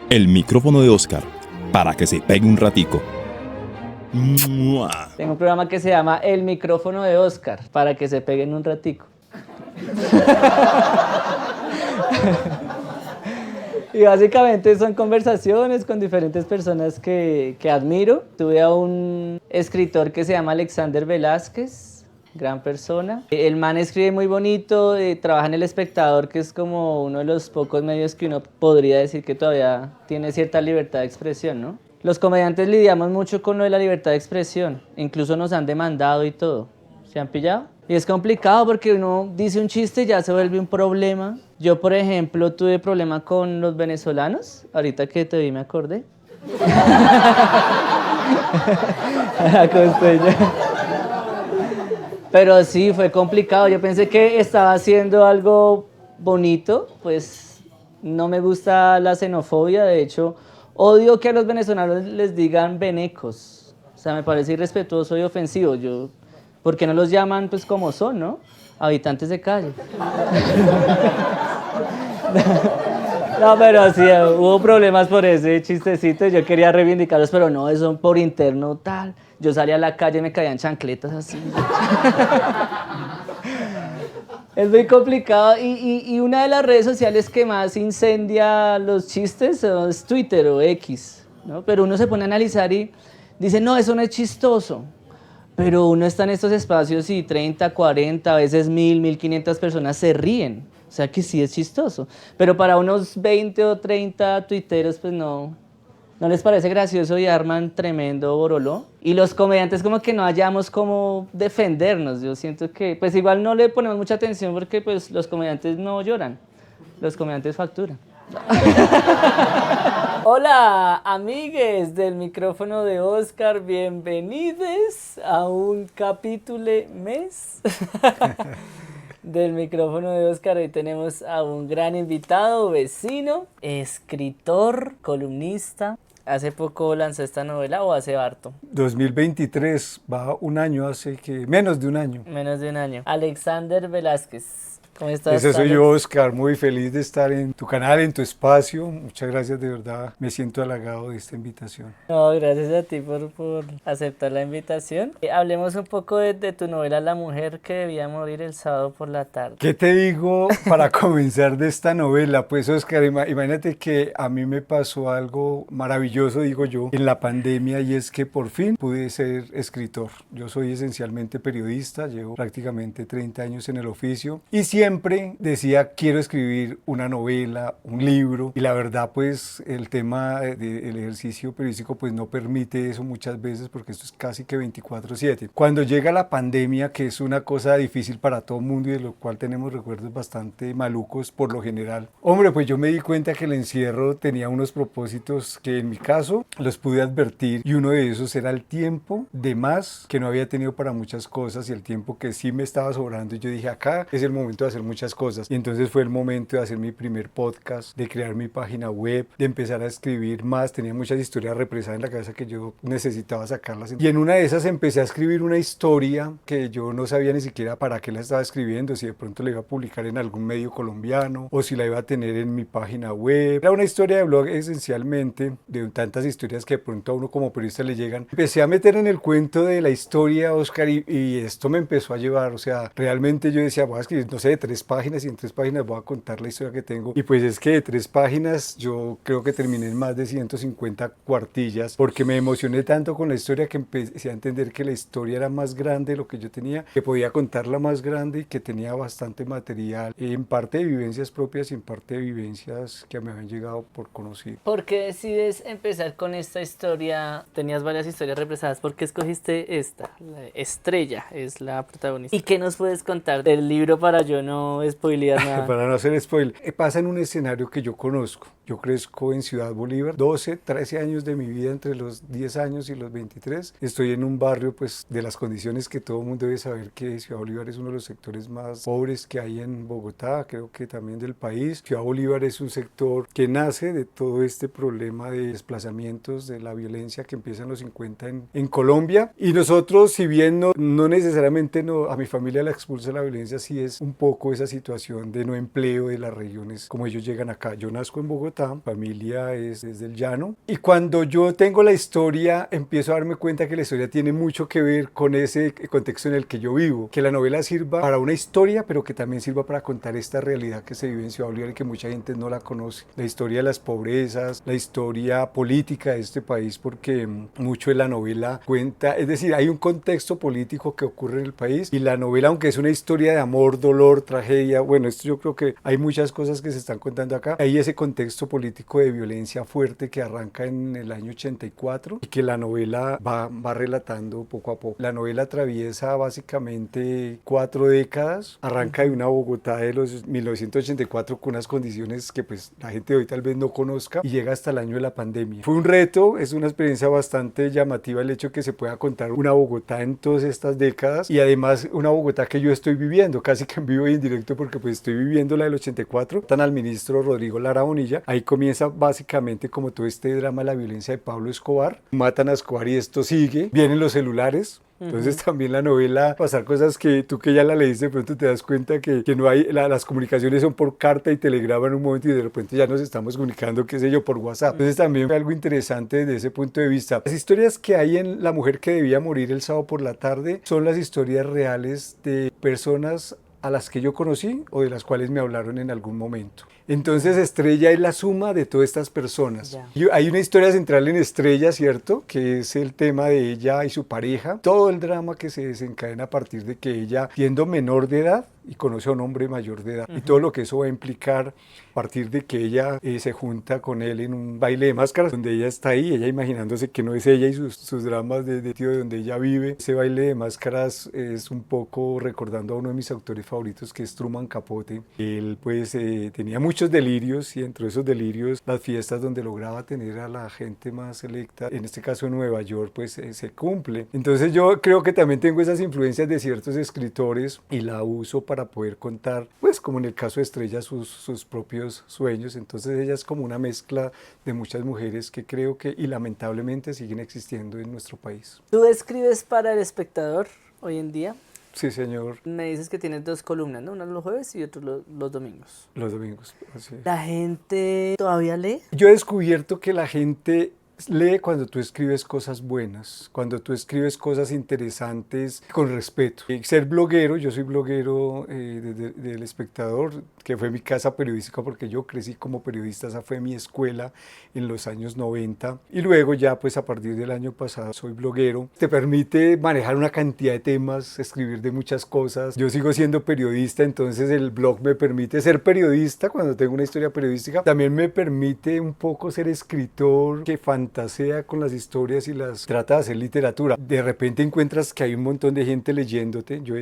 El micrófono de Oscar, para que se pegue un ratico. Tengo un programa que se llama El micrófono de Oscar, para que se peguen un ratico. Y básicamente son conversaciones con diferentes personas que admiro. Tuve a un escritor que se llama Alexander Velázquez, gran persona. El man escribe muy bonito, trabaja en El Espectador, que es como uno de los pocos medios que uno podría decir que todavía tiene cierta libertad de expresión, ¿no? Los comediantes lidiamos mucho con lo de la libertad de expresión, incluso nos han demandado y todo. ¿Se han pillado? Y es complicado porque uno dice un chiste y ya se vuelve un problema. Yo, por ejemplo, tuve problema con los venezolanos. Ahorita que te vi me acordé. Pero sí, fue complicado. Yo pensé que estaba haciendo algo bonito. Pues no me gusta la xenofobia. De hecho, odio que a los venezolanos les digan venecos. O sea, me parece irrespetuoso y ofensivo. ¿Por qué no los llaman pues como son, no? Habitantes de calle. No, pero sí, hubo problemas por ese chistecito. Yo quería reivindicarlos, pero no, eso por interno tal. Yo salía a la calle y me caían chancletas así. Es muy complicado y una de las redes sociales que más incendia los chistes es Twitter o X, ¿no? Pero uno se pone a analizar y dice, no, eso no es chistoso. Pero uno está en estos espacios y 30, 40, a veces 1000, 1500 personas se ríen. O sea que sí es chistoso. Pero para unos 20 o 30 tuiteros, pues no les parece gracioso y arman tremendo boroló. Y los comediantes como que no hallamos cómo defendernos. Yo siento que, pues igual no le ponemos mucha atención porque pues los comediantes no lloran. Los comediantes facturan. Hola, amigues del micrófono de Oscar, bienvenidos a un capítulo mes del micrófono de Oscar. Hoy tenemos a un gran invitado, vecino, escritor, columnista. ¿Hace poco lanzó esta novela o hace harto? 2023, va un año, menos de un año. Menos de un año. Alexander Velázquez. ¿Cómo estás, Ese soy Alex? yo, Oscar, muy feliz de estar en tu canal, en tu espacio. Muchas gracias, de verdad, me siento halagado de esta invitación. No, gracias a ti por aceptar la invitación. Hablemos un poco de tu novela La mujer que debía morir el sábado por la tarde. ¿Qué te digo para comenzar de esta novela? Pues, Oscar, imagínate que a mí me pasó algo maravilloso, digo yo, en la pandemia, y es que por fin pude ser escritor. Yo soy esencialmente periodista, llevo prácticamente 30 años en el oficio y siempre decía, quiero escribir una novela, un libro, y la verdad pues el tema del ejercicio periodístico pues no permite eso muchas veces porque esto es casi que 24/7. Cuando llega la pandemia, que es una cosa difícil para todo el mundo y de lo cual tenemos recuerdos bastante malucos por lo general, hombre, pues yo me di cuenta que el encierro tenía unos propósitos que en mi caso los pude advertir, y uno de esos era el tiempo de más que no había tenido para muchas cosas y el tiempo que sí me estaba sobrando, y yo dije, acá es el momento de hacer muchas cosas. Y entonces fue el momento de hacer mi primer podcast, de crear mi página web, de empezar a escribir más. Tenía muchas historias represadas en la cabeza que yo necesitaba sacarlas. Y en una de esas empecé a escribir una historia que yo no sabía ni siquiera para qué la estaba escribiendo, si de pronto la iba a publicar en algún medio colombiano o si la iba a tener en mi página web. Era una historia de blog esencialmente, de tantas historias que de pronto a uno como periodista le llegan. Empecé a meter en el cuento de la historia, Oscar, y esto me empezó a llevar, o sea, realmente yo decía, voy a escribir, no sé, de 3 páginas, y en 3 páginas voy a contar la historia que tengo. Y pues es que de 3 páginas yo creo que terminé en más de 150 cuartillas porque me emocioné tanto con la historia que empecé a entender que la historia era más grande de lo que yo tenía, que podía contarla más grande y que tenía bastante material, en parte de vivencias propias y en parte de vivencias que me habían llegado por conocido. ¿Por qué decides empezar con esta historia? Tenías varias historias represadas. ¿Por qué escogiste esta? La Estrella es la protagonista. ¿Y qué nos puedes contar del libro para yo no spoilear nada? Para no hacer spoiler, pasa en un escenario que yo conozco. Yo crezco en Ciudad Bolívar, 12, 13 años de mi vida, entre los 10 años y los 23. Estoy en un barrio pues de las condiciones que todo el mundo debe saber, que Ciudad Bolívar es uno de los sectores más pobres que hay en Bogotá, creo que también del país. Ciudad Bolívar es un sector que nace de todo este problema de desplazamientos, de la violencia que empieza en los 50 en Colombia. Y nosotros, si bien no necesariamente a mi familia la expulsa la violencia, sí es un poco poco esa situación de no empleo de las regiones como ellos llegan acá. Yo nazco en Bogotá, familia es del llano, y cuando yo tengo la historia empiezo a darme cuenta que la historia tiene mucho que ver con ese contexto en el que yo vivo, que la novela sirva para una historia, pero que también sirva para contar esta realidad que se vive en Ciudad Bolívar y que mucha gente no la conoce. La historia de las pobrezas, la historia política de este país, porque mucho de la novela cuenta, es decir, hay un contexto político que ocurre en el país y la novela, aunque es una historia de amor, dolor, tragedia, bueno, esto yo creo que hay muchas cosas que se están contando acá. Hay ese contexto político de violencia fuerte que arranca en el año 84 y que la novela va relatando poco a poco. La novela atraviesa básicamente 4 décadas, arranca de una Bogotá de los 1984 con unas condiciones que pues la gente de hoy tal vez no conozca y llega hasta el año de la pandemia. Fue un reto, es una experiencia bastante llamativa el hecho que se pueda contar una Bogotá en todas estas décadas y además una Bogotá que yo estoy viviendo, casi que en vivo y en directo porque pues estoy viviendo la del 84. Están al ministro Rodrigo Lara Bonilla, ahí comienza básicamente como todo este drama de la violencia de Pablo Escobar, matan a Escobar y esto sigue, vienen los celulares. Entonces también la novela, pasar cosas que tú que ya la leíste de pronto te das cuenta que no hay, las comunicaciones son por carta y telegrama en un momento y de repente ya nos estamos comunicando, qué sé yo, por WhatsApp. Entonces también fue algo interesante desde ese punto de vista. Las historias que hay en La mujer que debía morir el sábado por la tarde son las historias reales de personas a las que yo conocí o de las cuales me hablaron en algún momento. Entonces Estrella es la suma de todas estas personas. Hay una historia central en Estrella, ¿cierto? Que es el tema de ella y su pareja. Todo el drama que se desencadena a partir de que ella, siendo menor de edad, y conoce a un hombre mayor de edad. Y todo lo que eso va a implicar a partir de que ella se junta con él en un baile de máscaras, donde ella está ahí, ella imaginándose que no es ella y sus dramas de tío de donde ella vive. Ese baile de máscaras es un poco recordando a uno de mis autores favoritos, que es Truman Capote. Él pues tenía muchos delirios y entre esos delirios las fiestas donde lograba tener a la gente más selecta, en este caso en Nueva York, pues se cumple. Entonces yo creo que también tengo esas influencias de ciertos escritores y la uso para poder contar, pues como en el caso de Estrella, sus propios sueños. Entonces ella es como una mezcla de muchas mujeres que creo que y lamentablemente siguen existiendo en nuestro país. ¿Tú escribes para El Espectador hoy en día? Sí, señor. Me dices que tienes 2 columnas, ¿no? Una los jueves y otra los domingos. Los domingos, así es. ¿La gente todavía lee? Yo he descubierto que la gente lee cuando tú escribes cosas buenas, cuando tú escribes cosas interesantes con respeto. Ser bloguero, yo soy bloguero del Espectador, que fue mi casa periodística porque yo crecí como periodista, esa fue mi escuela en los años 90 y luego ya pues a partir del año pasado soy bloguero. Te permite manejar una cantidad de temas, escribir de muchas cosas. Yo sigo siendo periodista, entonces el blog me permite ser periodista cuando tengo una historia periodística. También me permite un poco ser escritor que fantasea con las historias y las trata de hacer literatura. De repente encuentras que hay un montón de gente leyéndote. Yo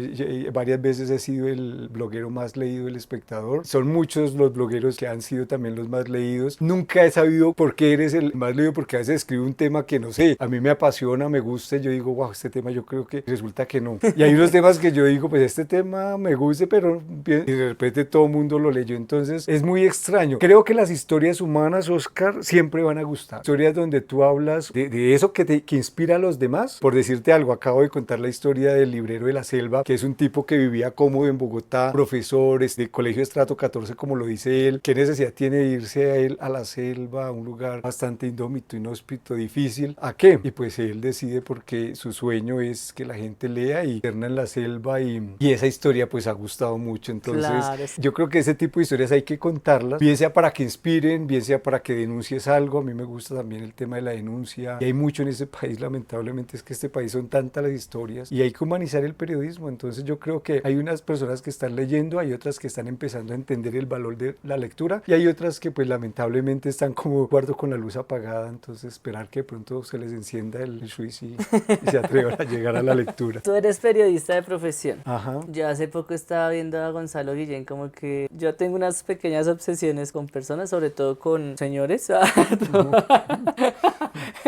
varias veces he sido el bloguero más leído del Espectador. Son muchos los blogueros que han sido también los más leídos. Nunca he sabido por qué eres el más leído, porque a veces escribo un tema que no sé, a mí me apasiona, me gusta, y yo digo, wow, este tema yo creo que resulta que no. Y hay unos temas que yo digo, pues este tema me gusta, pero y de repente todo el mundo lo leyó. Entonces es muy extraño. Creo que las historias humanas, Oscar, siempre van a gustar. Historias donde tú hablas de eso que inspira a los demás. Por decirte algo, acabo de contar la historia del librero de la selva, que es un tipo que vivía cómodo en Bogotá, profesores de colegio estrato 14, como lo dice él. ¿Qué necesidad tiene de irse a él a la selva, a un lugar bastante indómito, inhóspito, difícil? ¿A qué? Y pues él decide porque su sueño es que la gente lea y interna en la selva y esa historia pues ha gustado mucho. Entonces claro, yo creo que ese tipo de historias hay que contarlas, bien sea para que inspiren, bien sea para que denuncies algo. A mí me gusta también el tema de la denuncia y hay mucho en este país, lamentablemente es que este país son tantas las historias y hay que humanizar el periodismo. Entonces yo creo que hay unas personas que están leyendo, hay otras que están empezando a entender el valor de la lectura y hay otras que pues lamentablemente están como cuarto con la luz apagada. Entonces esperar que de pronto se les encienda el switch y se atrevan a llegar a la lectura. Tú eres periodista de profesión. Ajá. Yo hace poco estaba viendo a Gonzalo Guillén, como que yo tengo unas pequeñas obsesiones con personas, sobre todo con señores.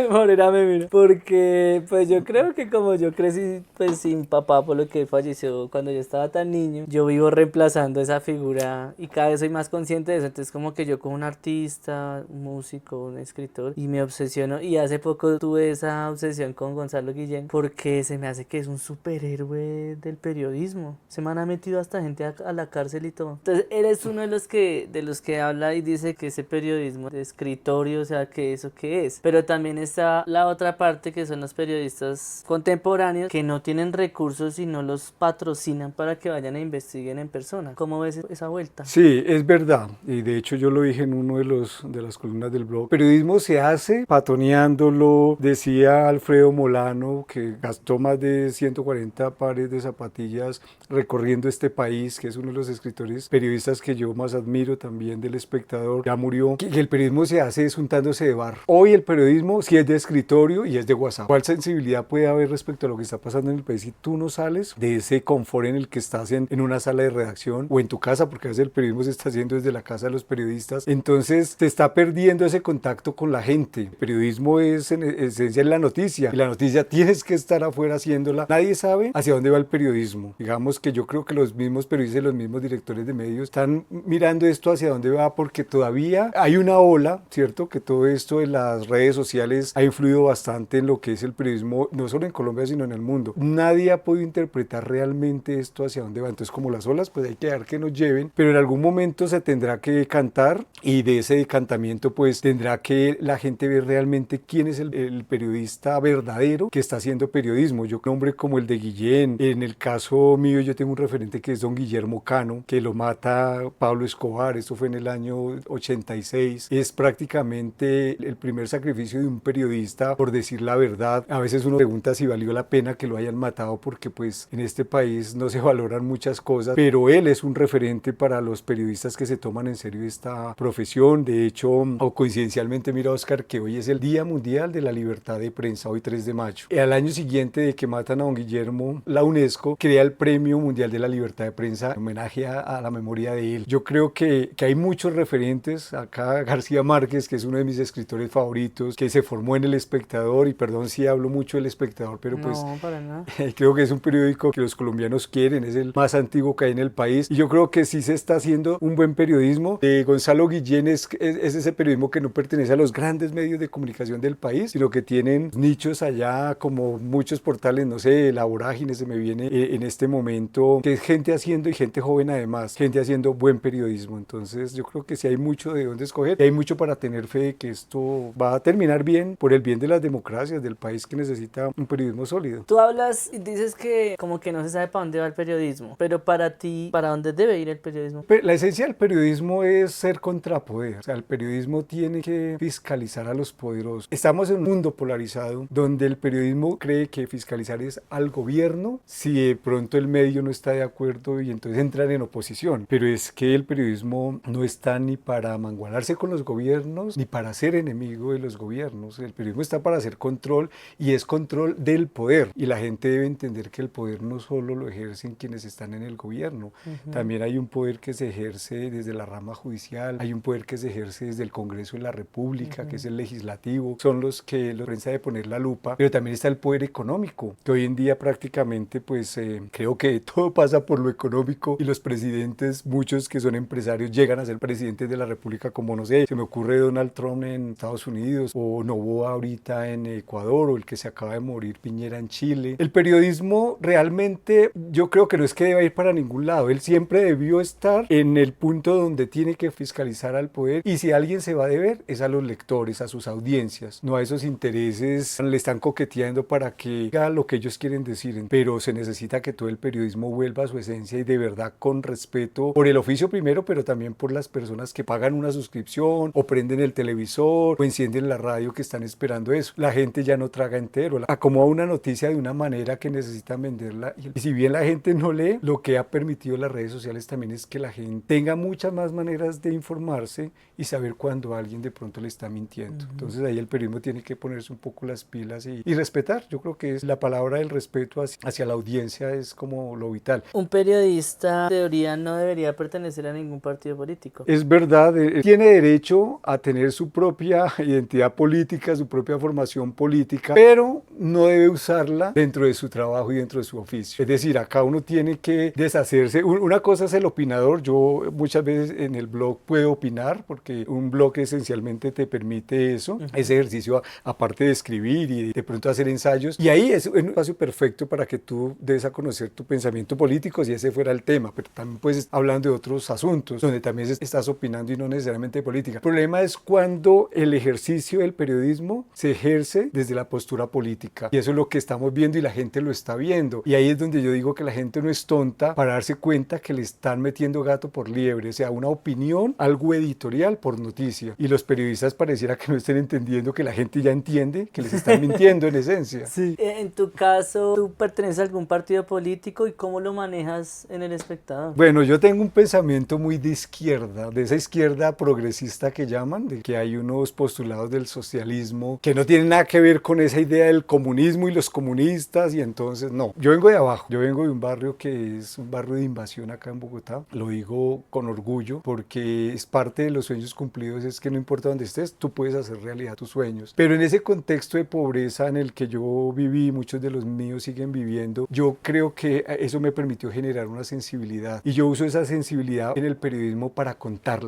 Por era meme, porque pues yo creo que como yo crecí pues sin papá por lo que él falleció cuando yo estaba tan niño, yo vivo reemplazando esa figura y cada vez soy más consciente de eso. Entonces como que yo como un artista, un músico, un escritor y me obsesiono, y hace poco tuve esa obsesión con Gonzalo Guillén porque se me hace que es un superhéroe del periodismo. Se me han metido hasta gente a la cárcel y todo. Entonces él es uno de los que habla y dice que ese periodismo de escritorio, o sea, que eso qué es. Pero también está la otra parte que son los periodistas contemporáneos que no tienen recursos y no los patrocinan para que vayan e investiguen en persona. ¿Cómo ves esa vuelta? Sí, es verdad. Y de hecho yo lo dije en uno de las columnas del blog. Periodismo se hace patoneándolo. Decía Alfredo Molano que gastó más de 140 pares de zapatillas recorriendo este país, que es uno de los escritores periodistas que yo más admiro también del Espectador. Ya murió. Que el periodismo se hace desuntándose de bar. Hoy el periodismo sí es de escritorio y es de WhatsApp. ¿Cuál sensibilidad puede haber respecto a lo que está pasando en el país si tú no sales de ese confort en el que estás en una sala de redacción o en tu casa? Porque a veces el periodismo se está haciendo desde la casa de los periodistas. Entonces te está perdiendo ese contacto con la gente. El periodismo es en esencia la noticia y la noticia tienes que estar afuera haciéndola. Nadie sabe hacia dónde va el periodismo. Digamos que yo creo que los mismos periodistas y los mismos directores de medios están mirando esto hacia dónde va, porque todavía hay una ola, ¿cierto? Que todo esto de las redes sociales ha influido bastante en lo que es el periodismo, no solo en Colombia sino en el mundo. Nadie ha podido interpretar realmente esto hacia dónde va. Entonces, como las olas, pues hay que dejar que nos lleven, pero en algún momento se tendrá que cantar, y de ese decantamiento pues tendrá que la gente ver realmente quién es el periodista verdadero que está haciendo periodismo. Yo un hombre como el de Guillén, en el caso mío yo tengo un referente que es don Guillermo Cano, que lo mata Pablo Escobar, esto fue en el año 86, es prácticamente el primer sacrificio de un periodista por decir la verdad. A veces uno pregunta si valió la pena que lo hayan matado, porque pues en este país no se valoran muchas cosas, pero él es un referente para los periodistas que se toman en serio esta profesión. De hecho, o coincidencialmente, mira, Oscar, que hoy es el Día Mundial de la Libertad de Prensa, hoy 3 de mayo. Al año siguiente de que matan a don Guillermo, la UNESCO crea el Premio Mundial de la Libertad de Prensa en homenaje a la memoria de él. Yo creo que hay muchos referentes. Acá García Márquez, que es uno de mis escritores favoritos, que se formó en El Espectador, y perdón si hablo mucho del Espectador, pero pues No, para nada. creo que es un periódico que los colombianos quieren, es el más antiguo que hay en el país, y yo creo que sí se está haciendo un buen periodismo. Gonzalo Guillén es ese periodismo que no pertenece a los grandes medios de comunicación del país, sino que tienen nichos allá, como muchos portales, no sé, La Vorágine se me viene en este momento, que es gente haciendo, y gente joven además, gente haciendo buen periodismo. Entonces yo creo que sí hay mucho de dónde escoger, y hay mucho para tener fe de que esto va a terminar bien, por el bien de las democracias del país, que necesita un periodismo sólido. Tú hablas y dices que como que no se sabe para dónde va el periodismo, pero para ti, ¿para dónde debe ir el periodismo? La esencia del periodismo es ser contrapoder. O sea, el periodismo tiene que fiscalizar a los poderosos. Estamos en un mundo polarizado donde el periodismo cree que fiscalizar es al gobierno si de pronto el medio no está de acuerdo, y entonces entran en oposición. Pero es que el periodismo no está ni para mangualarse con los gobiernos ni para ser enemigo de los gobiernos. El periodismo está para hacer control, y es control del poder. Y la gente debe entender que el poder no solo lo ejercen quienes están en el gobierno. También hay un poder que se ejerce desde la rama judicial, hay un poder que se ejerce desde el Congreso de la República, que es el legislativo, son los que la prensa debe poner la lupa, pero también está el poder económico, que hoy en día prácticamente pues creo que todo pasa por lo económico, y los presidentes, muchos que son empresarios, llegan a ser presidentes de la República, como no sé, se me ocurre Donald Trump en Estados Unidos, o Noboa ahorita en Ecuador, o el que se acaba de morir, Piñera, en Chile. El periodismo realmente yo creo que no es que deba ir para ningún lado, él siempre debió estar en el punto donde tiene que fiscalizar al poder, y si alguien se va a deber es a los lectores, a sus audiencias, no a esos intereses, le están coqueteando para que haga lo que ellos quieren decir. Pero se necesita que todo el periodismo vuelva a su esencia, y de verdad con respeto por el oficio primero, pero también por las personas que pagan una suscripción, o prenden el televisor, o encienden la radio, que están esperando eso. La gente ya no traga entero, acomoda una noticia de una manera que necesitan venderla, y si bien la gente no lee, lo que ha permitido las redes sociales también es que la gente tenga muchas más maneras de informarse y saber cuando alguien de pronto le está mintiendo. Entonces ahí el periodismo tiene que ponerse un poco las pilas y respetar. Yo creo que es la palabra del respeto hacia la audiencia, es como lo vital. Un periodista, en teoría, no debería pertenecer a ningún partido político. Es verdad, tiene derecho a tener su propia identidad política, política, su propia formación política, pero no debe usarla dentro de su trabajo y dentro de su oficio. Es decir, acá uno tiene que deshacerse. Una cosa es el opinador. Yo muchas veces en el blog puedo opinar, porque un blog esencialmente te permite eso, ese ejercicio aparte de escribir y de pronto hacer ensayos. Y ahí es un espacio perfecto para que tú des a conocer tu pensamiento político, si ese fuera el tema, pero también puedes hablando de otros asuntos, donde también estás opinando y no necesariamente de política. El problema es cuando el ejercicio del periodismo se ejerce desde la postura política. Y eso es lo que estamos viendo y la gente lo está viendo. Y ahí es donde yo digo que la gente no es tonta para darse cuenta que le están metiendo gato por liebre, o sea, una opinión, algo editorial por noticia. Y los periodistas pareciera que no estén entendiendo que la gente ya entiende que les están mintiendo en esencia. Sí. En tu caso, ¿tú perteneces a algún partido político y cómo lo manejas en El Espectador? Bueno, yo tengo un pensamiento muy de izquierda, de esa izquierda progresista que llaman, de que hay unos postulados del socialismo que no tienen nada que ver con esa idea del comunismo y los comunistas, y entonces no. Yo vengo de abajo, yo vengo de un barrio que es un barrio de invasión acá en Bogotá. Lo digo con orgullo porque es parte de los sueños cumplidos, es que no importa dónde estés, tú puedes hacer realidad tus sueños. Pero en ese contexto de pobreza en el que yo viví, muchos de los míos siguen viviendo, yo creo que eso me permitió generar una sensibilidad. Y yo uso esa sensibilidad en el periodismo para contar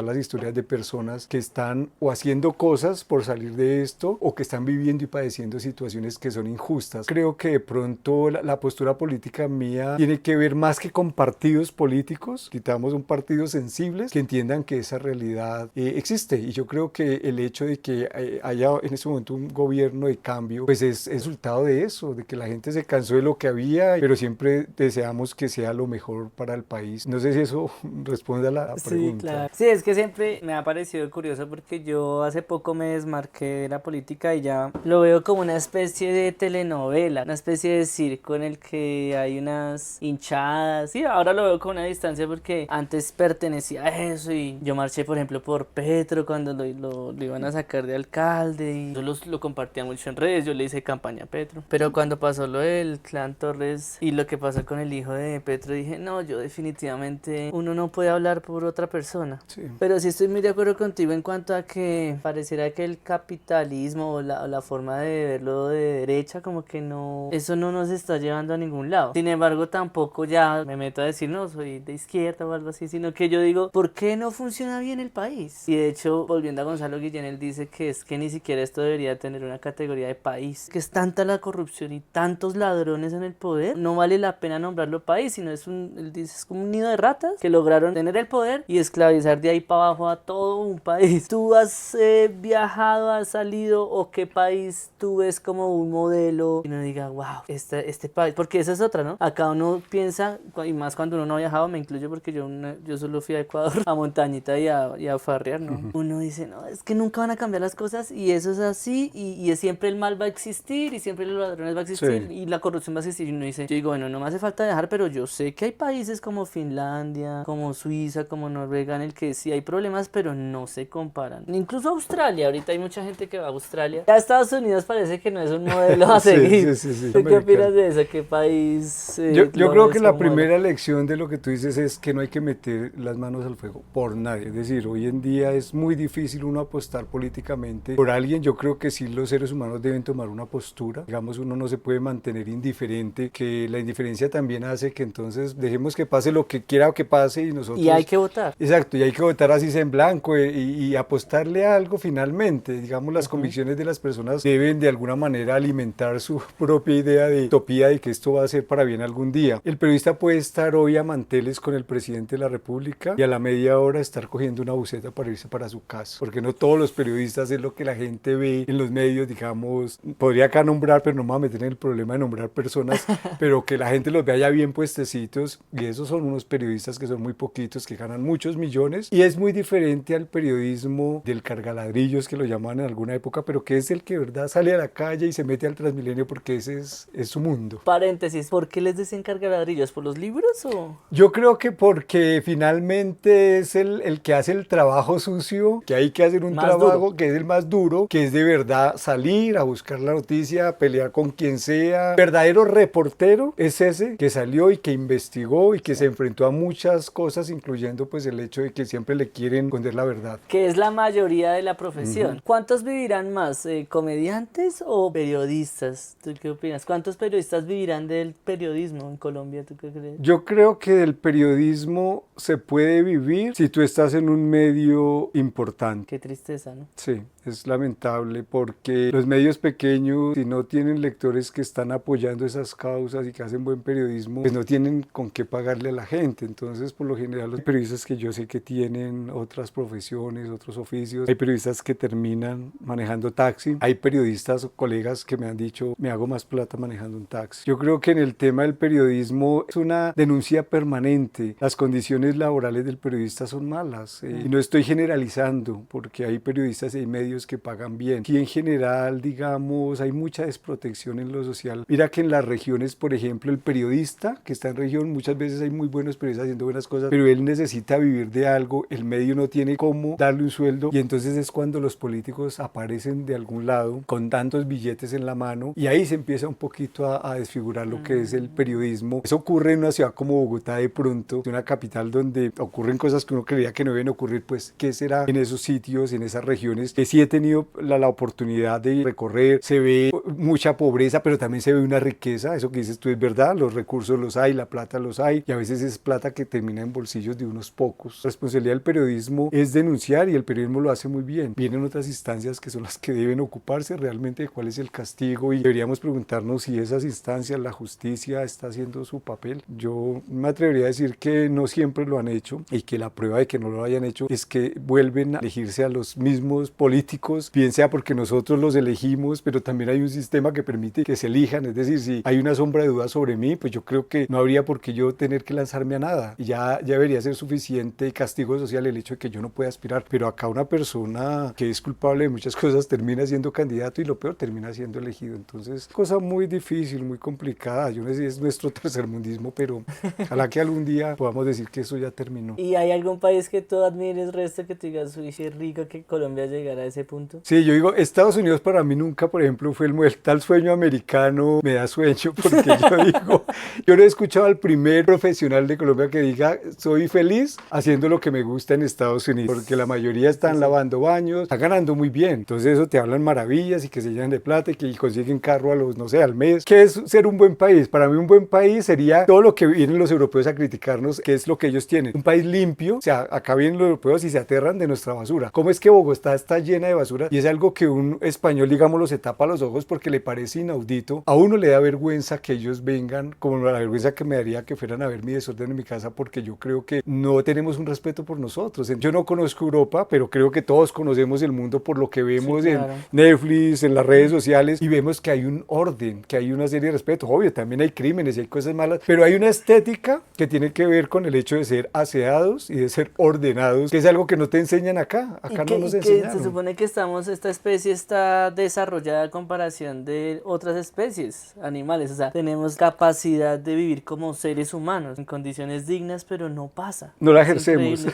las historias de personas que están o haciendo cosas por salir de esto o que están viviendo y padeciendo situaciones que son injustas. Creo que de pronto la postura política mía tiene que ver más que con partidos políticos, quitamos un partido sensibles que entiendan que esa realidad existe. Y yo creo que el hecho de que haya en ese momento un gobierno de cambio, pues es resultado de eso, de que la gente se cansó de lo que había, pero siempre deseamos que sea lo mejor para el país. No sé si eso responde a la pregunta. Sí, claro. Sí, es que siempre me ha parecido curioso porque yo hace poco me desmarqué de la política y ya lo veo como una especie de telenovela, una especie de circo en el que hay unas hinchadas. Sí, ahora lo veo con una distancia porque antes pertenecía a eso y yo marché, por ejemplo, por Petro cuando lo iban a sacar de alcalde y yo lo compartía mucho en redes, yo le hice campaña a Petro. Pero cuando pasó lo del Clan Torres y lo que pasó con el hijo de Petro, dije, no, yo definitivamente, uno no puede hablar por otra persona. Sí. Pero sí estoy muy de acuerdo contigo en cuanto a que pareciera que el capitalismo o la forma de verlo de derecha, como que no, eso no nos está llevando a ningún lado. Sin embargo, tampoco ya me meto a decir, no, soy de izquierda o algo así, sino que yo digo, ¿por qué no funciona bien el país? Y de hecho, volviendo a Gonzalo Guillén, él dice que es que ni siquiera esto debería tener una categoría de país, que es tanta la corrupción y tantos ladrones en el poder, no vale la pena nombrarlo país, sino él dice, es como un nido de ratas que lograron tener el poder y esclavizar de ahí para abajo a todo un país. ¿Tú has viajado, has salido o qué país tú ves como un modelo y uno diga, wow, este país? Porque esa es otra, ¿no? Acá uno piensa, y más cuando uno no ha viajado, me incluyo porque yo solo fui a Ecuador a montañita y a farrear, ¿no? Uno dice, no, es que nunca van a cambiar las cosas y eso es así y es siempre el mal va a existir y siempre los ladrones va a existir y la corrupción va a existir. Y uno dice, yo digo, bueno, no me hace falta viajar, pero yo sé que hay países como Finlandia, como Suiza, como Noruega, en el que sí hay problemas, pero no se comparan. Incluso Australia, ahorita hay mucha gente que va a Australia. Ya Estados Unidos parece que no es un modelo a seguir. Sí. ¿Tú qué opinas de eso? ¿Qué país? Yo creo que la primera lección de lo que tú dices es que no hay que meter las manos al fuego por nadie. Es decir, hoy en día es muy difícil uno apostar políticamente por alguien. Yo creo que sí los seres humanos deben tomar una postura. Digamos, uno no se puede mantener indiferente, que la indiferencia también hace que entonces dejemos que pase lo que quiera que pase y nosotros... Y hay que votar. Exacto, y hay que votar así sea en blanco y apostarle a algo finalmente. Digamos, las convicciones de las personas deben de alguna manera alimentar su propia idea de utopía de que esto va a ser para bien algún día. El periodista puede estar hoy a manteles con el presidente de la República y a la media hora estar cogiendo una buceta para irse para su casa, porque no todos los periodistas es lo que la gente ve en los medios, digamos, podría acá nombrar, pero no me voy a meter en el problema de nombrar personas, pero que la gente los vea ya bien puestecitos, y esos son unos periodistas que son muy poquitos, que ganan muchos millones, y es muy diferente al periodismo del cargaladrillos, que lo llamaban en alguna época, pero que es el que, ¿verdad?, sale a la calle y se mete al Transmilenio porque ese es su mundo. Paréntesis, ¿por qué les dicen cargaladrillos? ¿Por los libros o...? Yo creo que porque finalmente es el que hace el trabajo sucio, que hay que hacer un trabajo que es el más duro, que es de verdad salir a buscar la noticia, pelear con quien sea. Verdadero reportero es ese que salió y que investigó y que se enfrentó a muchas cosas, incluyendo pues el hecho de que siempre le quieren esconder la verdad. Que es la mayoría de la profesión. ¿Cuántos vivirán más, comediantes o periodistas? ¿Tú qué opinas? ¿Cuántos periodistas vivirán del periodismo en Colombia? ¿Tú qué crees? Yo creo que del periodismo se puede vivir si tú estás en un medio importante. Qué tristeza, ¿no? Sí, es lamentable porque los medios pequeños, si no tienen lectores que están apoyando esas causas y que hacen buen periodismo, pues no tienen con qué pagarle a la gente. Entonces, por lo general, los periodistas que yo sé que tienen otras profesiones, otros oficios, hay periodistas que terminan manejando taxi, hay periodistas o colegas que me han dicho, me hago más plata manejando un taxi. Yo creo que en el tema del periodismo es una denuncia permanente. Las condiciones laborales del periodista son malas y no estoy generalizando porque hay periodistas y hay medios que pagan bien. Y en general, digamos, hay mucha desprotección en lo social. Mira que en las regiones, por ejemplo, el periodista que está en región, muchas veces hay muy buenos periodistas haciendo buenas cosas, pero él necesita vivir de algo, el medio no tiene cómo darle un sueldo y entonces es cuando los políticos aparecen de algún lado con tantos billetes en la mano y ahí se empieza un poquito a desfigurar lo que es el periodismo. Eso ocurre en una ciudad como Bogotá de pronto, una capital donde ocurren cosas que uno creía que no deben ocurrir, pues ¿qué será en esos sitios, en esas regiones? Que sí he tenido la oportunidad de recorrer, se ve mucha pobreza, pero también se ve una riqueza, eso que dices tú es verdad, los recursos los hay, la plata los hay, y a veces es plata que termina en bolsillos de unos pocos. La responsabilidad del periodismo es denunciar y el periodismo lo hace muy bien. Vienen otras instancias que son las que deben ocuparse realmente de cuál es el castigo y deberíamos preguntarnos si esas instancias, la justicia está haciendo su papel. Yo me atrevería a decir que no siempre lo han hecho y que la prueba de que no lo hayan hecho es que vuelven a elegirse a los mismos políticos, bien sea porque nosotros los elegimos, pero también hay un sistema que permite que se elijan, es decir, si hay una sombra de duda sobre mí, pues yo creo que no habría por qué yo tener que lanzarme a nada y ya debería ser suficiente castigo social el hecho de que yo no pueda aspirar, pero acá una persona que es culpable de muchas cosas termina siendo candidato y lo peor termina siendo elegido, entonces cosa muy difícil, muy complicada, yo no sé si es nuestro tercermundismo, pero ojalá que algún día podamos decir que eso ya terminó. ¿Y hay algún país que tú admires, resto, que tú digas, uy, sí es rico que Colombia llegara a ese punto? Sí, yo digo, Estados Unidos para mí nunca, por ejemplo, fue el tal sueño americano, me da sueño porque yo digo, yo no he escuchado al primer profesional de Colombia que diga, soy feliz haciendo lo que me gusta en Estados Unidos, porque la mayoría están lavando baños, están ganando muy bien, entonces eso te hablan maravillas y que se llenan de plata y que consiguen carro a los, no sé, al mes. ¿Qué es ser un buen país? Para mí un buen país sería todo lo que vienen los europeos a criticarnos, que es lo que ellos tienen, un país limpio, o sea, acá vienen los europeos y se aterran de nuestra basura. ¿Cómo es que Bogotá está llena de basura? Y es algo que un español, digámoslo, se tapa los ojos porque le parece inaudito. A uno le da vergüenza que ellos vengan, como la vergüenza que me daría que fueran a ver mi desorden en mi casa, porque yo creo que no tenemos un respeto por nosotros. Yo no conozco Europa, pero creo que todos conocemos el mundo por lo que vemos Sí, claro. en Netflix, en las redes sociales, y vemos que hay un orden, que hay una serie de respeto. Obvio, también hay crímenes y hay cosas malas, pero hay una estética que tiene que ver con el hecho de ser aseados y de ser ordenados, que es algo que no te enseñan acá. Acá no nos enseñaron. Se supone que esta especie está desarrollada a comparación de otras especies animales, o sea, tenemos capacidad de vivir como seres humanos en condiciones dignas, pero no pasa. No la Es ejercemos.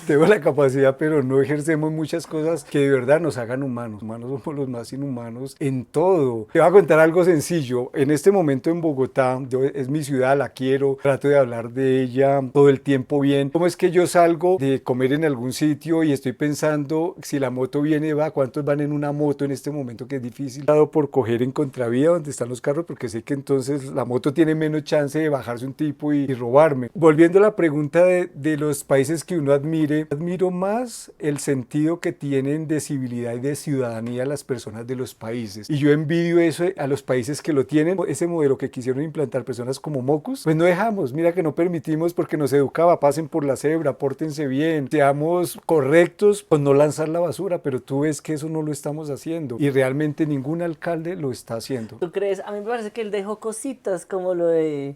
Tengo la capacidad, pero no ejercemos muchas cosas que de verdad nos hagan humanos. Humanos somos los más inhumanos en todo. Te voy a contar algo sencillo. En este momento en Bogotá, es mi ciudad, la quiero, trato de hablar de ella todo el tiempo bien. ¿Cómo es que yo salgo de comer en algún sitio y estoy pensando si la moto viene, va, cuántos van en una moto en este momento que es difícil? Dado por coger en contravía donde están los carros, porque sé que entonces la moto tiene menos chance de bajarse un tipo y robarme. Volviendo a la pregunta de los países que uno admire, admiro más el sentido que tienen de civilidad y de ciudadanía las personas de los países. Y yo envidio eso a los países que lo tienen. Ese modelo que quisieron implantar personas como Mocus, pues no dejamos, mira que no permitimos porque nos educaba, pasen por la cebra, pórtense bien, seamos correctos, pues no lanzar la basura, pero tú ves que eso no lo estamos haciendo y realmente ningún alcalde lo está haciendo. ¿Tú crees? A mí me parece que él dejó cositas como lo de...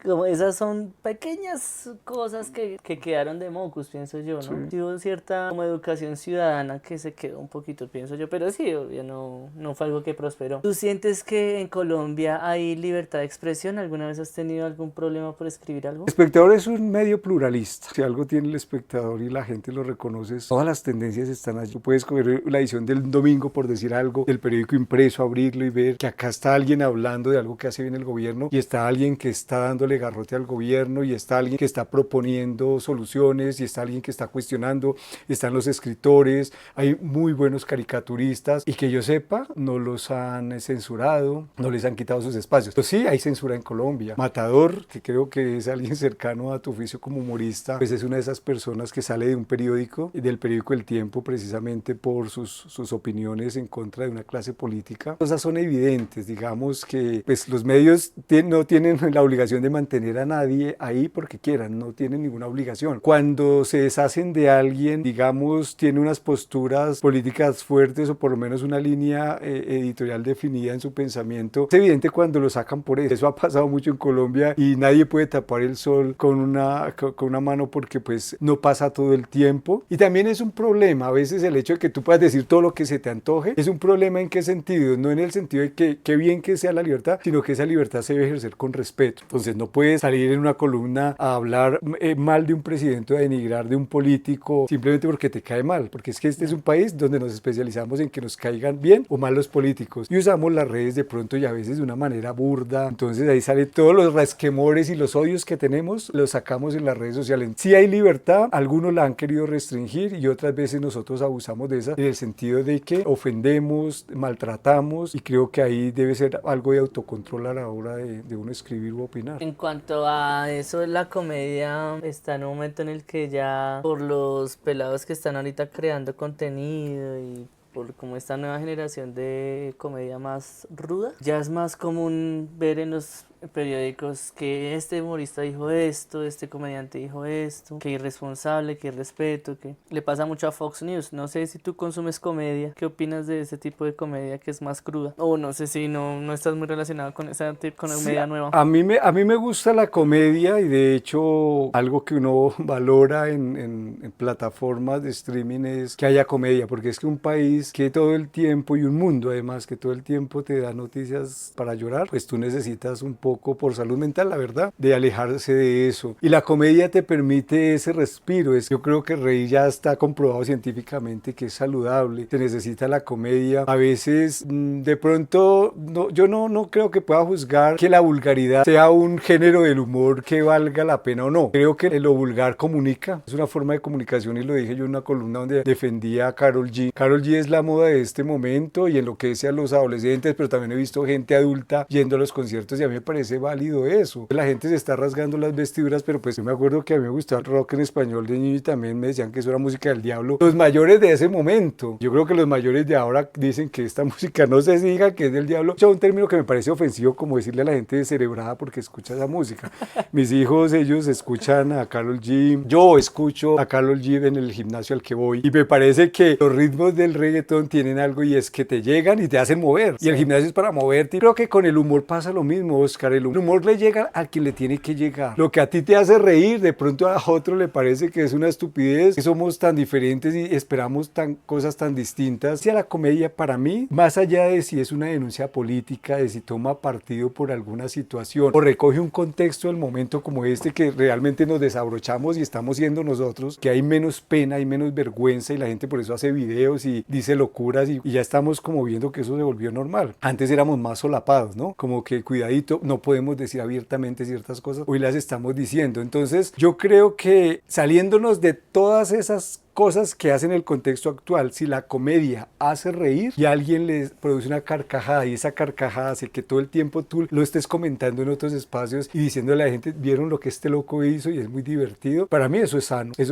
Como esas son pequeñas cosas que quedaron de Mocus, pienso yo, ¿no? Sí. Tuvo cierta como educación ciudadana que se quedó un poquito, pienso yo, pero sí, obvio, no fue algo que prosperó. ¿Tú sientes que en Colombia hay libertad de expresión? ¿Alguna vez has tenido algún problema por escribir algo? El Espectador es un medio pluralista. Si algo tiene El Espectador y la gente lo reconoce, todas las tendencias están allí. Tú puedes coger la edición del domingo, por decir algo, del periódico impreso, abrirlo y ver que acá está alguien hablando de algo que hace bien el gobierno, y está alguien que está dándole garrote al gobierno, y está alguien que está proponiendo soluciones, y está alguien que está cuestionando, están los escritores, hay muy buenos caricaturistas, y que yo sepa, no los han censurado, no les han quitado sus espacios. Pues sí, hay censura en Colombia. Matador, que creo que es alguien cercano a tu oficio como humorista, pues es una de esas personas que sale de un periódico, del periódico El Tiempo, precisamente por sus opiniones en contra de una clase política. Cosas son evidentes, digamos que pues los medios no tienen la obligación de mantener a nadie ahí porque quieran, no tienen ninguna obligación. Cuando se deshacen de alguien, digamos, tiene unas posturas políticas fuertes o por lo menos una línea editorial definida en su pensamiento, es evidente cuando lo sacan por eso. Eso ha pasado mucho en Colombia y nadie puede tapar el sol con una mano porque pues no pasa todo el tiempo. Y también es un problema a veces el hecho de que tú puedas decir todo lo que se te antoje. Es un problema en qué sentido, no en el sentido de que qué bien que sea la libertad, sino que esa libertad se debe ejercer con respeto. Entonces no puedes salir en una columna a hablar mal de un presidente o a denigrar de un político simplemente porque te cae mal, porque es que este es un país donde nos especializamos en que nos caigan bien o mal los políticos y usamos las redes de pronto y a veces de una manera burda. Entonces ahí salen todos los rasquemores y los odios que tenemos, los sacamos en las redes sociales. Sí hay libertad, algunos la han querido restringir y otras veces nosotros abusamos de esa en el sentido de que ofendemos, maltratamos, y creo que ahí debe ser algo de autocontrol a la hora de uno escribir u opinar. En cuanto a eso, la comedia está en un momento en el que ya por los pelados que están ahorita creando contenido y por como esta nueva generación de comedia más ruda, ya es más común ver en los periódicos que este humorista dijo esto, este comediante dijo esto, que irresponsable, que irrespeto, que le pasa mucho a Fox News. No sé si tú consumes comedia, ¿qué opinas de ese tipo de comedia que es más cruda? O no sé si no estás muy relacionado con esa comedia nueva. A mí me gusta la comedia y de hecho algo que uno valora en plataformas de streaming es que haya comedia, porque es que un país que todo el tiempo y un mundo además que todo el tiempo te da noticias para llorar, pues tú necesitas un poco por salud mental, la verdad, de alejarse de eso. Y la comedia te permite ese respiro. Yo creo que reír ya está comprobado científicamente que es saludable. Se necesita la comedia. A veces, de pronto, yo no creo que pueda juzgar que la vulgaridad sea un género del humor que valga la pena o no. Creo que lo vulgar comunica. Es una forma de comunicación y lo dije yo en una columna donde defendía a Karol G. Karol G es la moda de este momento y enloquece a los adolescentes, pero también he visto gente adulta yendo a los conciertos y a mí me parece válido eso. La gente se está rasgando las vestiduras, pero pues yo me acuerdo que a mí me gustaba el rock en español de niño y también me decían que eso era música del diablo. Los mayores de ese momento, yo creo que los mayores de ahora dicen que esta música no se diga que es del diablo. Es un término que me parece ofensivo, como decirle a la gente descerebrada porque escucha esa música. Mis hijos, ellos escuchan a Karol G. Yo escucho a Karol G en el gimnasio al que voy y me parece que los ritmos del reggaetón tienen algo y es que te llegan y te hacen mover. Y el gimnasio es para moverte. Creo que con el humor pasa lo mismo, Oscar. El humor le llega a quien le tiene que llegar. Lo que a ti te hace reír, de pronto a otro le parece que es una estupidez, que somos tan diferentes y esperamos cosas tan distintas. Y a la comedia, para mí, más allá de si es una denuncia política, de si toma partido por alguna situación o recoge un contexto del momento como este que realmente nos desabrochamos y estamos siendo nosotros, que hay menos pena, hay menos vergüenza y la gente por eso hace videos y dice locuras y ya estamos como viendo que eso se volvió normal. Antes éramos más solapados, ¿no? Como que cuidadito, no podemos decir abiertamente ciertas cosas, hoy las estamos diciendo. Entonces yo creo que saliéndonos de todas esas cosas que hacen el contexto actual, si la comedia hace reír y alguien le produce una carcajada y esa carcajada hace que todo el tiempo tú lo estés comentando en otros espacios y diciéndole a la gente, vieron lo que este loco hizo y es muy divertido, para mí eso es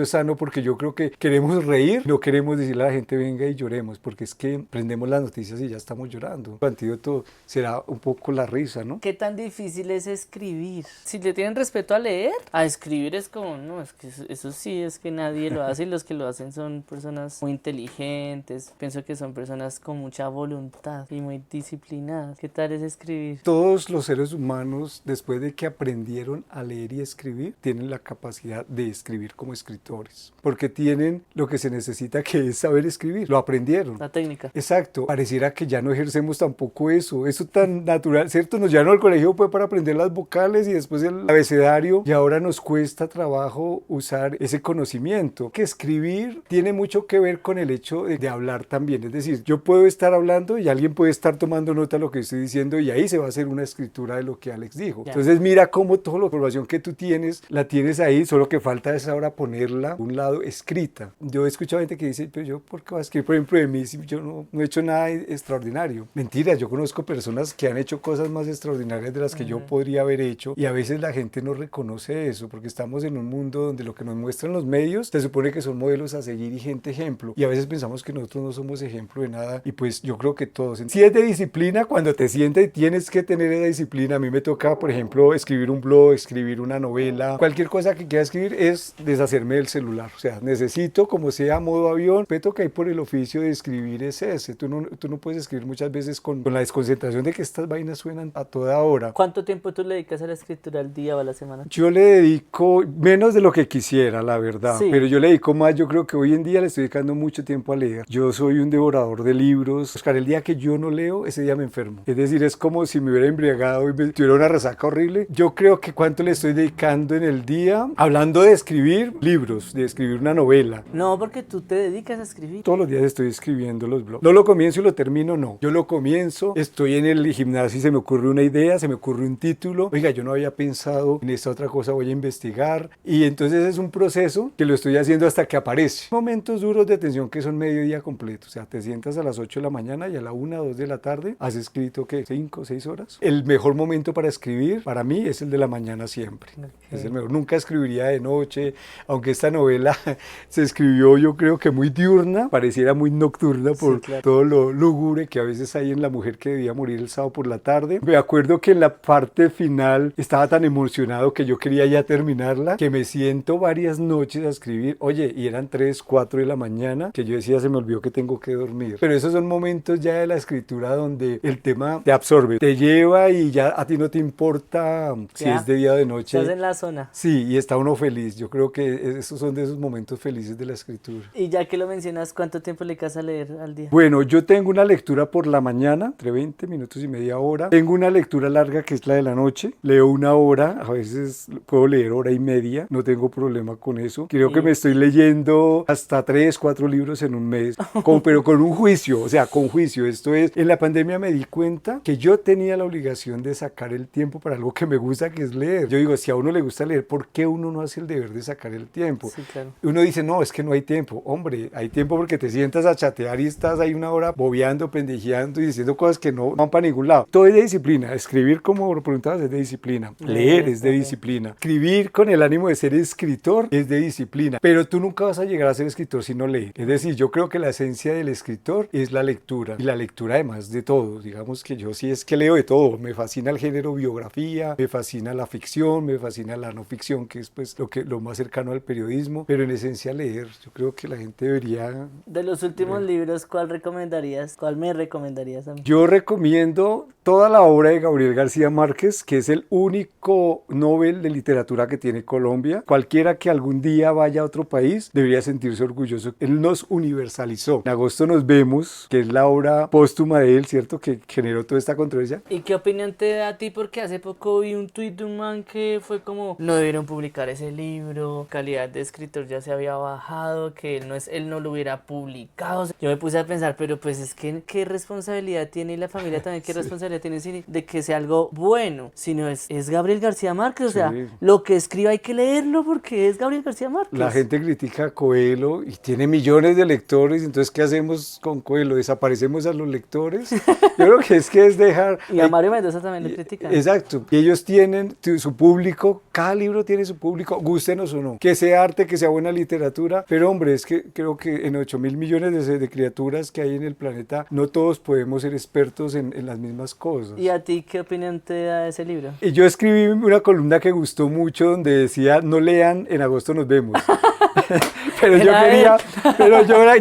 sano porque yo creo que queremos reír, no queremos decirle a la gente venga y lloremos, porque es que prendemos las noticias y ya estamos llorando. El antídoto será un poco la risa, ¿no? ¿Qué tan difícil es escribir? Si le tienen respeto a leer, a escribir es como, no, es que eso sí, es que nadie lo hace y los que lo hacen son personas muy inteligentes, pienso que son personas con mucha voluntad y muy disciplinadas. ¿Qué tal es escribir? Todos los seres humanos, después de que aprendieron a leer y escribir, tienen la capacidad de escribir como escritores, porque tienen lo que se necesita, que es saber escribir, lo aprendieron. La técnica. Exacto, pareciera que ya no ejercemos tampoco eso tan natural, ¿cierto? Nos llevaron al colegio pues para aprender las vocales y después el abecedario y ahora nos cuesta trabajo usar ese conocimiento, que escribir escribir tiene mucho que ver con el hecho de hablar también. Es decir, yo puedo estar hablando y alguien puede estar tomando nota de lo que estoy diciendo y ahí se va a hacer una escritura de lo que Alex dijo. Ya. Entonces mira cómo toda la información que tú tienes, la tienes ahí, solo que falta es ahora ponerla a un lado escrita. Yo he escuchado gente que dice, pero yo, ¿por qué voy a escribir, por ejemplo, de mí si yo no he hecho nada extraordinario? Mentira, yo conozco personas que han hecho cosas más extraordinarias de las que yo podría haber hecho y a veces la gente no reconoce eso porque estamos en un mundo donde lo que nos muestran los medios se supone que son modelos a seguir y gente ejemplo y a veces pensamos que nosotros no somos ejemplo de nada y pues yo creo que todos. Si es de disciplina, cuando te sientas y tienes que tener esa disciplina, a mí me toca, por ejemplo, escribir un blog, escribir una novela, cualquier cosa que quiera escribir es deshacerme del celular, o sea, necesito como sea modo avión, me toca ir por el oficio de escribir es ese, tú no puedes escribir muchas veces con la desconcentración de que estas vainas suenan a toda hora. ¿Cuánto tiempo tú le dedicas a la escritura al día o a la semana? Yo le dedico menos de lo que quisiera, la verdad, Sí. pero yo le dedico más, yo creo que hoy en día le estoy dedicando mucho tiempo a leer. Yo soy un devorador de libros, Oscar, el día que yo no leo, ese día me enfermo. Es decir, es como si me hubiera embriagado y me tuviera una resaca horrible. Yo creo que cuánto le estoy dedicando en el día, hablando de escribir libros, de escribir una novela. No, porque tú te dedicas a escribir. Todos los días estoy escribiendo los blogs. No lo comienzo y lo termino, no. Yo lo comienzo, estoy en el gimnasio y se me ocurre una idea, se me ocurre un título. Oiga, yo no había pensado en esta otra cosa, voy a investigar. Y entonces es un proceso que lo estoy haciendo hasta que aparece. Momentos duros de atención que son mediodía completo. O sea, te sientas a las 8 de la mañana y a la 1 o 2 de la tarde has escrito, ¿qué? 5 o 6 horas. El mejor momento para escribir, para mí, es el de la mañana siempre. Okay. Es el mejor. Nunca escribiría de noche, aunque esta novela se escribió, yo creo que muy diurna, pareciera muy nocturna por Sí, claro. todo lo lúgubre que a veces hay en la mujer que debía morir el sábado por la tarde. Me acuerdo que en la parte final estaba tan emocionado que yo quería ya terminarla, que me siento varias noches a escribir. Oye, y eran 3, 4 de la mañana, que yo decía, se me olvidó que tengo que dormir. Pero esos son momentos ya de la escritura donde el tema te absorbe, te lleva y ya a ti no te importa si Ya. es de día o de noche. Estás en la zona. Sí, y está uno feliz. Yo creo que esos son de esos momentos felices de la escritura. Y ya que lo mencionas, ¿cuánto tiempo le dedicas a leer al día? Bueno, yo tengo una lectura por la mañana, entre 20 minutos y media hora. Tengo una lectura larga que es la de la noche. Leo 1 hora, a veces puedo leer 1 hora y media, no tengo problema con eso. Creo que me estoy leyendo hasta 3, 4 libros en un mes, pero con un juicio, o sea, con juicio. Esto es, en la pandemia me di cuenta que yo tenía la obligación de sacar el tiempo para algo que me gusta, que es leer. Yo digo, si a uno le gusta leer, ¿por qué uno no hace el deber de sacar el tiempo? Sí, claro. Uno dice, no, es que no hay tiempo. Hombre, hay tiempo porque te sientas a chatear y estás ahí 1 hora bobeando, pendejeando y diciendo cosas que no van para ningún lado. Todo es de disciplina. Escribir, como lo preguntabas, es de disciplina. Leer es de disciplina. Escribir con el ánimo de ser escritor es de disciplina. Pero tú nunca vas a llegar a ser escritor si no lees. Es decir, yo creo que la esencia del escritor es la lectura. Y la lectura además de todo. Digamos que yo sí es que leo de todo. Me fascina el género biografía, me fascina la ficción, me fascina la no ficción, que es pues lo más cercano al periodismo. Pero en esencia leer. Yo creo que la gente debería... De los últimos libros, ¿cuál recomendarías? ¿Cuál me recomendarías a mí? Yo recomiendo toda la obra de Gabriel García Márquez, que es el único Nobel de literatura que tiene Colombia. Cualquiera que algún día vaya a otro país debería sentirse orgulloso. Él nos universalizó. En agosto nos vemos, que es la obra póstuma de él, ¿cierto? Que generó toda esta controversia. ¿Y qué opinión te da a ti? Porque hace poco vi un tuit de un man que fue como, no debieron publicar ese libro, calidad de escritor ya se había bajado, que él no lo hubiera publicado. Yo me puse a pensar, pero pues es que ¿qué responsabilidad tiene? Y la familia también, ¿qué responsabilidad tiene de que sea algo bueno? Si no es Gabriel García Márquez, o sea, lo que escriba hay que leerlo porque es Gabriel García Márquez. La gente critica a Coelho y tiene millones de lectores, entonces ¿qué hacemos con Coelho? ¿Desaparecemos a los lectores? Yo creo que es dejar... Y a Mario Mendoza también lo critican. Exacto, y ellos tienen su público, cada libro tiene su público, gústenos o no, que sea arte, que sea buena literatura, pero hombre, es que creo que en 8.000 millones de criaturas que hay en el planeta, no todos podemos ser expertos en las mismas cosas. ¿Y a ti qué opinión te da ese libro? Y yo escribí una columna que gustó mucho donde decía, no lean, en agosto nos vemos.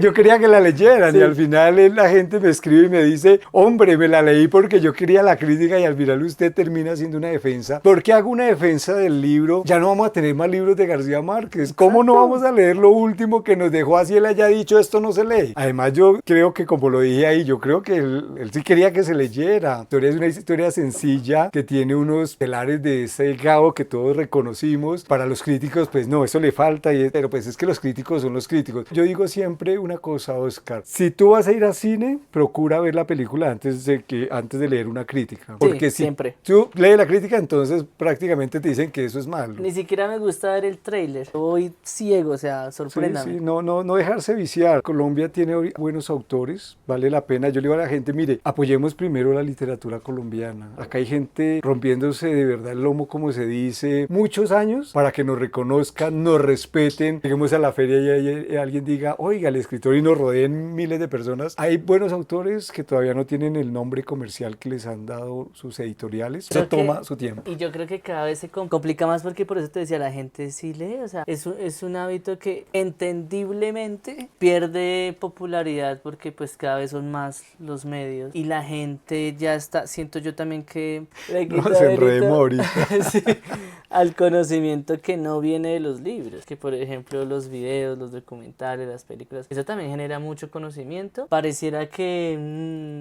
yo quería que la leyeran, sí. Y al final la gente me escribe y me dice, hombre, me la leí porque yo quería la crítica, y al final usted termina haciendo una defensa. ¿Por qué hago una defensa del libro? Ya no vamos a tener más libros de García Márquez. ¿Cómo no vamos a leer lo último que nos dejó, así él haya dicho esto no se lee? Además yo creo que, como lo dije ahí, yo creo que él sí quería que se leyera. historia es una historia sencilla que tiene unos pilares de ese Gabo que todos reconocimos. Para los críticos, pues no, eso le falta, pero pues es que los críticos son los críticos. Yo digo siempre una cosa, Oscar. Si tú vas a ir al cine, procura ver la película antes de leer una crítica. Porque si siempre. tú lees la crítica, entonces prácticamente te dicen que eso es malo. Ni siquiera me gusta ver el tráiler. Voy ciego, o sea, sorpréndame. Sí, no dejarse viciar. Colombia tiene buenos autores, vale la pena. Yo le digo a la gente, mire, apoyemos primero la literatura colombiana. Acá hay gente rompiéndose de verdad el lomo, como se dice, muchos años para que nos reconozcan, nos respeten. Lleguemos a la feria y alguien diga, oiga, el escritor, y nos rodeen miles de personas. Hay buenos autores que todavía no tienen el nombre comercial que les han dado sus editoriales. Eso toma su tiempo. Y yo creo que cada vez se complica más porque por eso te decía, la gente sí lee, o sea, es un hábito que entendiblemente pierde popularidad porque pues cada vez son más los medios y la gente ya está, siento yo también que le quita se enredemos ahorita. sí, al conocimiento que no viene de los libros, que por ejemplo los videos, los documentales, las películas, eso también genera mucho conocimiento. Pareciera que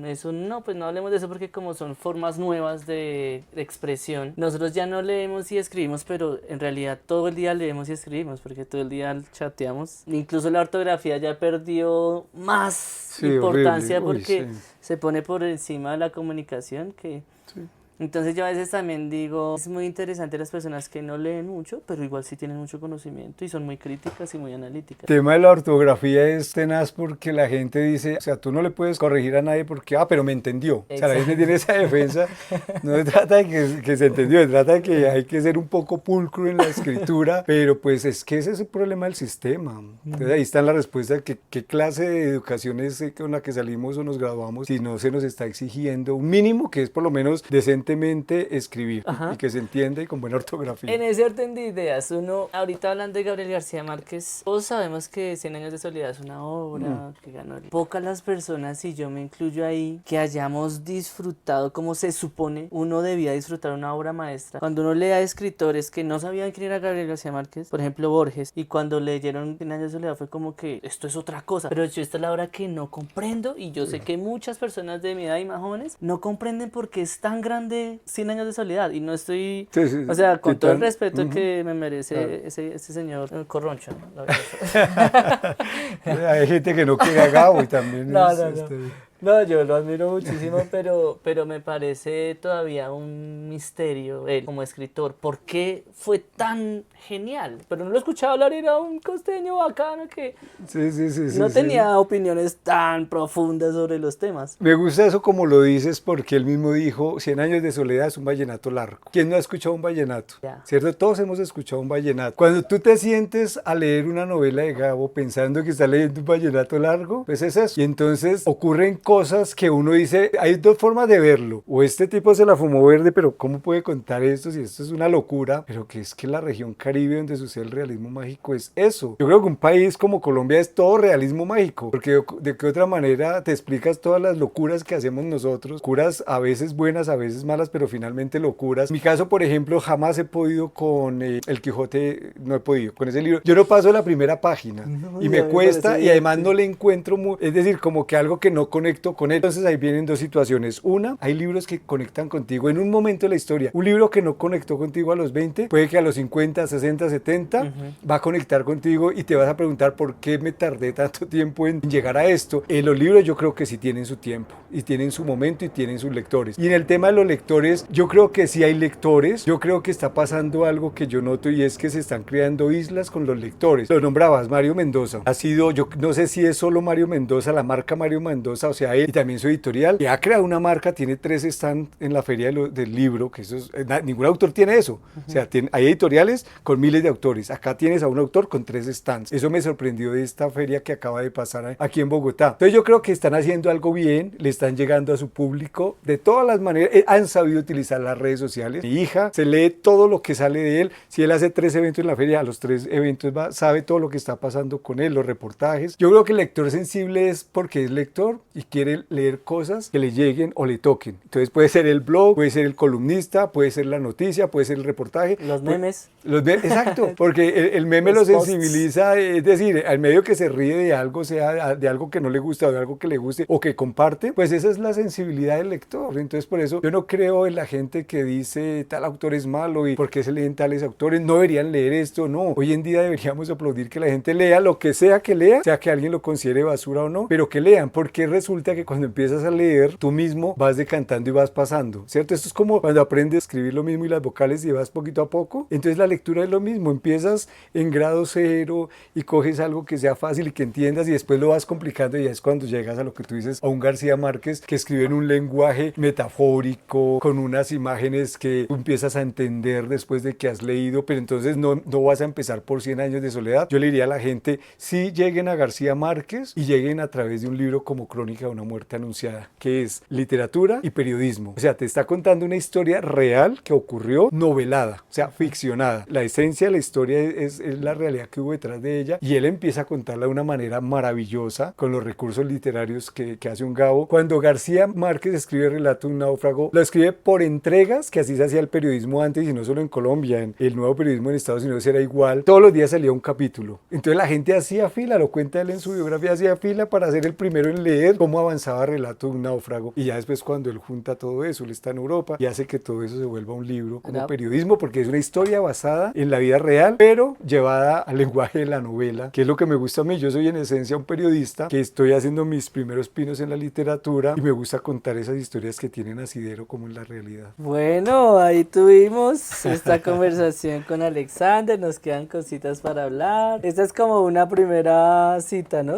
eso no, pues no hablemos de eso porque como son formas nuevas de expresión, nosotros ya no leemos y escribimos, pero en realidad todo el día leemos y escribimos porque todo el día chateamos. Incluso la ortografía ya perdió más importancia porque se pone por encima de la comunicación que... Sí. Entonces yo a veces también digo, es muy interesante las personas que no leen mucho, pero igual sí tienen mucho conocimiento y son muy críticas y muy analíticas. El tema de la ortografía es tenaz porque la gente dice, o sea, tú no le puedes corregir a nadie porque, pero me entendió. Exacto. O sea, la gente tiene esa defensa. No se trata de que se entendió, se trata de que hay que ser un poco pulcro en la escritura, pero pues es que ese es el problema del sistema. Entonces ahí está la respuesta, ¿qué clase de educación es con la que salimos o nos graduamos si no se nos está exigiendo un mínimo que es por lo menos decente escribir? Ajá. Y que se entienda y con buena ortografía. En ese orden de ideas, uno, ahorita hablando de Gabriel García Márquez, todos sabemos que Cien años de soledad es una obra que ganó. Pocas las personas, y yo me incluyo ahí, que hayamos disfrutado como se supone uno debía disfrutar una obra maestra. Cuando uno lee a escritores que no sabían quién era Gabriel García Márquez, por ejemplo Borges, y cuando leyeron Cien años de soledad fue como que esto es otra cosa, pero yo esta es la obra que no comprendo y yo sé que muchas personas de mi edad y más jóvenes no comprenden por qué es tan grande 100 años de soledad y no estoy, o sea, con todo el respeto que me merece ese señor Corroncho, ¿no? Hay gente que no quiere a Gabo y también No, yo lo admiro muchísimo, pero me parece todavía un misterio él como escritor. ¿Por qué fue tan genial? Pero no lo escuchaba hablar, era un costeño bacano que no tenía opiniones tan profundas sobre los temas. Me gusta eso como lo dices porque él mismo dijo, 100 años de soledad es un vallenato largo. ¿Quién no ha escuchado un vallenato? ¿Cierto? Todos hemos escuchado un vallenato. Cuando tú te sientes a leer una novela de Gabo pensando que estás leyendo un vallenato largo, pues es eso. Y entonces ocurren cosas que uno dice, hay dos formas de verlo, o este tipo se la fumó verde, pero ¿cómo puede contar esto si esto es una locura? Pero que es que la región Caribe donde sucede el realismo mágico es eso. Yo creo que un país como Colombia es todo realismo mágico, porque de qué otra manera te explicas todas las locuras que hacemos nosotros, locuras a veces buenas, a veces malas, pero finalmente locuras. En mi caso, por ejemplo, jamás he podido con El Quijote, no he podido con ese libro. Yo no paso la primera página y me cuesta y además no le encuentro, es decir, como que algo que no conecto con él. Entonces ahí vienen dos situaciones. Una, hay libros que conectan contigo en un momento de la historia. Un libro que no conectó contigo a los 20, puede que a los 50, 60, 70 va a conectar contigo y te vas a preguntar por qué me tardé tanto tiempo en llegar a esto. Los libros yo creo que sí tienen su tiempo y tienen su momento y tienen sus lectores. Y en el tema de los lectores, yo creo que sí hay lectores. Yo creo que está pasando algo que yo noto y es que se están creando islas con los lectores. Lo nombrabas, Mario Mendoza. Ha sido, yo no sé si es solo Mario Mendoza, la marca Mario Mendoza, o sea, él y también su editorial, que ha creado una marca, tiene 3 stands en la feria del libro, que eso es, ningún autor tiene eso. O sea, hay editoriales con miles de autores. Acá tienes a un autor con 3 stands. Eso me sorprendió de esta feria que acaba de pasar aquí en Bogotá. Entonces yo creo que están haciendo algo bien, le están llegando a su público de todas las maneras, han sabido utilizar las redes sociales. Mi hija se lee todo lo que sale de él. Si él hace 3 eventos en la feria, a los 3 eventos va, sabe todo lo que está pasando con él, los reportajes. Yo creo que el lector sensible es porque es lector y quiere leer cosas que le lleguen o le toquen. Entonces puede ser el blog, puede ser el columnista, puede ser la noticia, puede ser el reportaje. Los memes. Exacto, porque el meme lo posts. sensibiliza, es decir, al medio que se ríe de algo, sea de algo que no le gusta o de algo que le guste o que comparte, pues esa es la sensibilidad del lector. Entonces por eso yo no creo en la gente que dice tal autor es malo y por qué se leen tales autores, no deberían leer esto, no. Hoy en día deberíamos aplaudir que la gente lea lo que sea que lea, sea que alguien lo considere basura o no, pero que lean, porque resulta que cuando empiezas a leer, tú mismo vas decantando y vas pasando, ¿cierto? Esto es como cuando aprendes a escribir lo mismo y las vocales y vas poquito a poco. Entonces la lectura es lo mismo, empiezas en grado cero y coges algo que sea fácil y que entiendas y después lo vas complicando y ya es cuando llegas a lo que tú dices, a un García Márquez que escribe en un lenguaje metafórico, con unas imágenes que tú empiezas a entender después de que has leído, pero entonces no vas a empezar por 100 años de soledad. Yo le diría a la gente, sí lleguen a García Márquez y lleguen a través de un libro como Crónica de una muerte anunciada, que es literatura y periodismo. O sea, te está contando una historia real que ocurrió, novelada, o sea, ficcionada. La esencia de la historia es la realidad que hubo detrás de ella y él empieza a contarla de una manera maravillosa con los recursos literarios que hace un Gabo. Cuando García Márquez escribe el relato de un náufrago, lo escribe por entregas, que así se hacía el periodismo antes y no solo en Colombia, el nuevo periodismo en Estados Unidos era igual. Todos los días salía un capítulo. Entonces la gente hacía fila, lo cuenta él en su biografía, hacía fila para ser el primero en leer cómo avanzaba el relato de un náufrago. Y ya después cuando él junta todo eso, él está en Europa y hace que todo eso se vuelva un libro como periodismo, porque es una historia basada en la vida real, pero llevada al lenguaje de la novela, que es lo que me gusta a mí. Yo soy en esencia un periodista que estoy haciendo mis primeros pinos en la literatura y me gusta contar esas historias que tienen asidero como en la realidad. Bueno, ahí tuvimos esta conversación con Alexander, nos quedan cositas para hablar. Esta es como una primera cita, ¿no?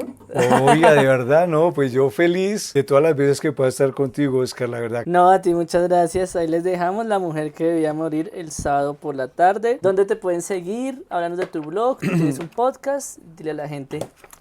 Oiga, de verdad, no, pues yo feliz de todas las veces que pueda estar contigo, Oscar, la verdad. No, a ti muchas gracias. Ahí les dejamos La mujer que debía morir el sábado por la tarde. ¿Dónde te pueden seguir? Háblanos de tu blog, tienes un podcast, dile a la gente.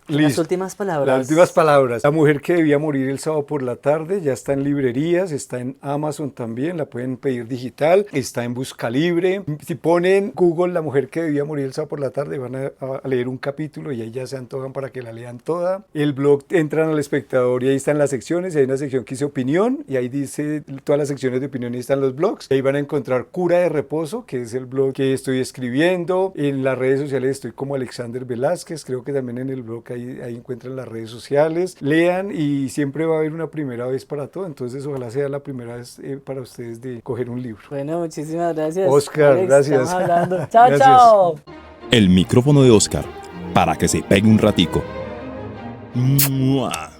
Las últimas palabras. Las últimas palabras. La mujer que debía morir el sábado por la tarde ya está en librerías, está en Amazon también, la pueden pedir digital, está en Busca Libre. Si ponen Google La mujer que debía morir el sábado por la tarde, van a leer un capítulo y ahí ya se antojan para que la lean toda. El blog, entran al espectador y ahí están las secciones, y hay una sección que dice opinión y ahí dice todas las secciones de opinión y están los blogs. Y ahí van a encontrar Cura de Reposo, que es el blog que estoy escribiendo. En las redes sociales estoy como Alexander Velázquez, creo que también en el blog ahí encuentran las redes sociales, lean y siempre va a haber una primera vez para todo, entonces ojalá sea la primera vez para ustedes de coger un libro. Bueno, muchísimas gracias. Oscar, Alex, gracias. Estamos hablando. Chao, Gracias. chao. El micrófono de Oscar, para que se pegue un ratico. ¡Mua!